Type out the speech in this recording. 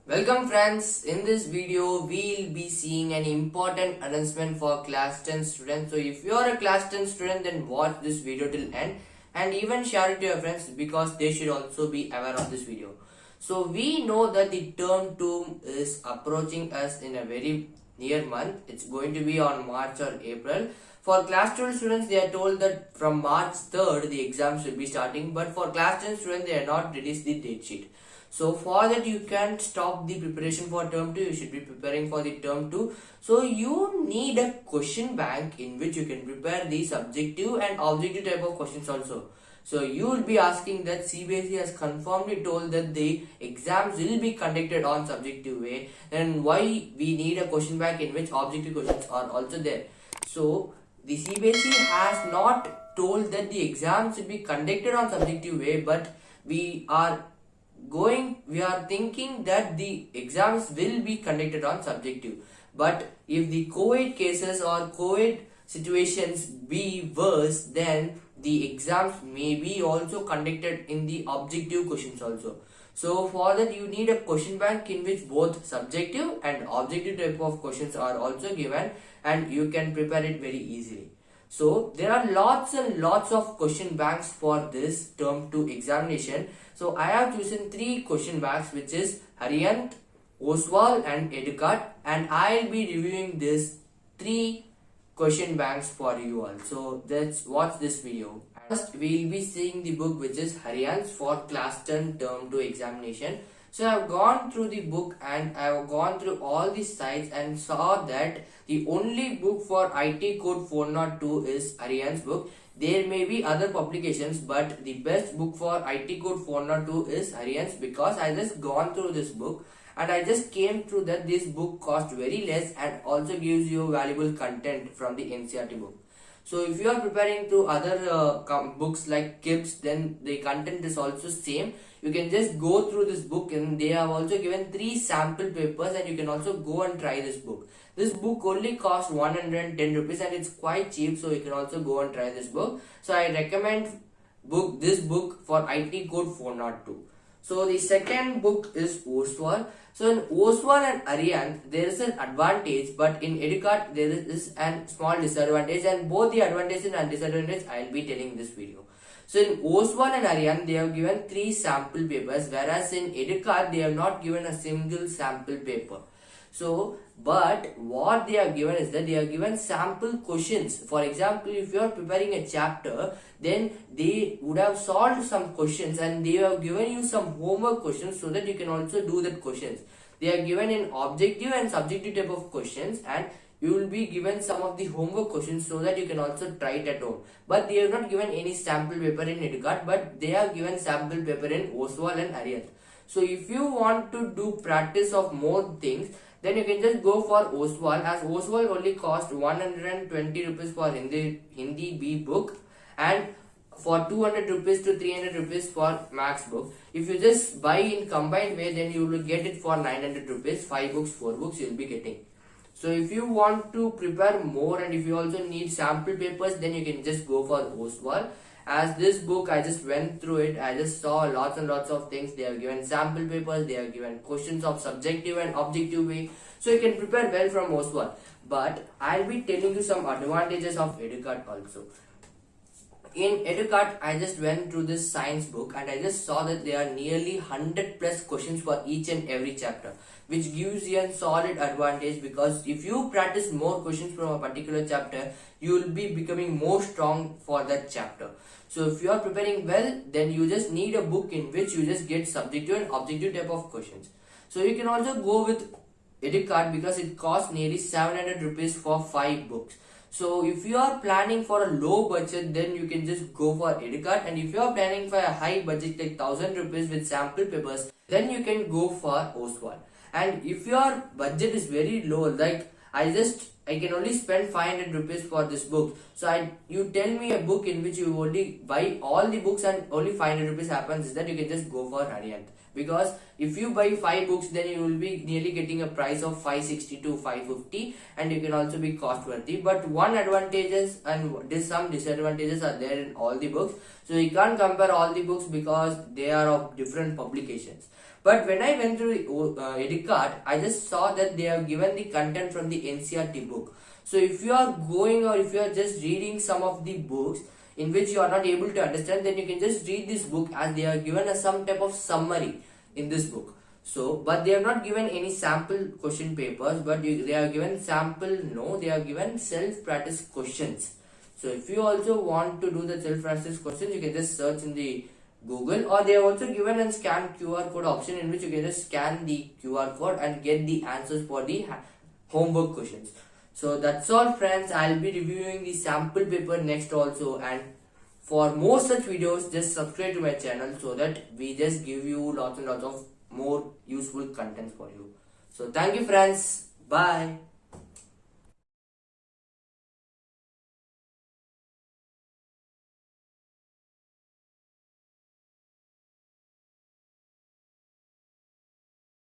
Welcome friends, in this video we'll be seeing an important announcement for class 10 students. So if you are a class 10 student, then watch this video till end and even share it to your friends because they should also be aware of this video. So we know that the term 2 is approaching us in a very near month. It's going to be on March or April. For class 12 students, they are told that from March 3rd the exams will be starting, but for class 10 students they are not released the date sheet. So for that you can't stop the preparation for term 2, you should be preparing for the term 2. So you need a question bank in which you can prepare the subjective and objective type of questions also. So you will be asking that CBSE has confirmedly told that the exams will be conducted on subjective way, then why we need a question bank in which objective questions are also there. So the CBSE has not told that the exams will be conducted on subjective way, but we are thinking that the exams will be conducted on subjective. But if the COVID cases or COVID situations be worse, then the exams may be also conducted in the objective questions also. So for that you need a question bank in which both subjective and objective type of questions are also given, and you can prepare it very easily. So there are lots and lots of question banks for this term 2 examination. So I have chosen 3 question banks, which is Arihant, Oswal and EDUCAT, and I'll be reviewing this 3 question banks for you all. So let's watch this video. First we'll be seeing the book which is Arihant for class 10 term 2 examination. So I've gone through the book and I've gone through all the sites and saw that the only book for IT code 402 is Arihant's book. There may be other publications, but the best book for IT code 402 is Arihant's, because I just gone through this book and I just came through that this book cost very less and also gives you valuable content from the NCERT book. So if you are preparing through other books like KIPS, then the content is also same. You can just go through this book and they have also given 3 sample papers and you can also go and try this book. This book only costs 110 rupees and it's quite cheap, so you can also go and try this book. So I recommend this book for IT code 402. So the second book is Oswal. So in Oswal and Arihant, there is an advantage, but in EDUCAT there is a small disadvantage, and both the advantages and disadvantages I will be telling in this video. So in Oswal and Arihant, they have given 3 sample papers, whereas in EDUCAT they have not given a single sample paper. So, but what they have given is that they have given sample questions. For example, if you are preparing a chapter, then they would have solved some questions and they have given you some homework questions so that you can also do that questions. They are given in objective and subjective type of questions, and you will be given some of the homework questions so that you can also try it at home. But they have not given any sample paper in EDUCAT, but they have given sample paper in Oswal and Arihant. So if you want to do practice of more things, then you can just go for Oswal, as Oswal only cost 120 rupees for Hindi B book and for 200 rupees to 300 rupees for Max book. If you just buy in combined way, then you will get it for 900 rupees, 5 books, 4 books you will be getting. So if you want to prepare more and if you also need sample papers, then you can just go for Oswal. As this book, I just went through it, I just saw lots and lots of things. They have given sample papers, they have given questions of subjective and objective way. So you can prepare well from Oswal. But I'll be telling you some advantages of EDUCAT also. In EDUCAT, I just went through this science book and I just saw that there are nearly 100 plus questions for each and every chapter, which gives you a solid advantage, because if you practice more questions from a particular chapter, you will be becoming more strong for that chapter. So if you are preparing well, then you just need a book in which you just get subjective and objective type of questions. So you can also go with EDUCAT because it costs nearly 700 rupees for 5 books. So if you are planning for a low budget, then you can just go for EDUCAT, and if you are planning for a high budget like 1000 rupees with sample papers, then you can go for Oswal. And if your budget is very low, like I can only spend 500 rupees for this book. So you tell me a book in which you only buy all the books and only 500 rupees happens, is that you can just go for Arihant. because if you buy 5 books, then you will be nearly getting a price of 560 to 550, and you can also be cost worthy. But one advantages and some disadvantages are there in all the books, so you can't compare all the books because they are of different publications. But when I went through Edicard, I just saw that they have given the content from the NCERT book. So if you are going, or if you are just reading some of the books in which you are not able to understand, then you can just read this book, as they are given as some type of summary in this book. So, but they have not given any sample question papers, but they have given sample, no, they have given self-practice questions. So if you also want to do the self-practice questions, you can just search in the Google, or they have also given a scan QR code option in which you can just scan the QR code and get the answers for the homework questions. So that's all friends. I'll be reviewing the sample paper next also, and for more such videos just subscribe to my channel so that we just give you lots and lots of more useful contents for you. So thank you friends. Bye.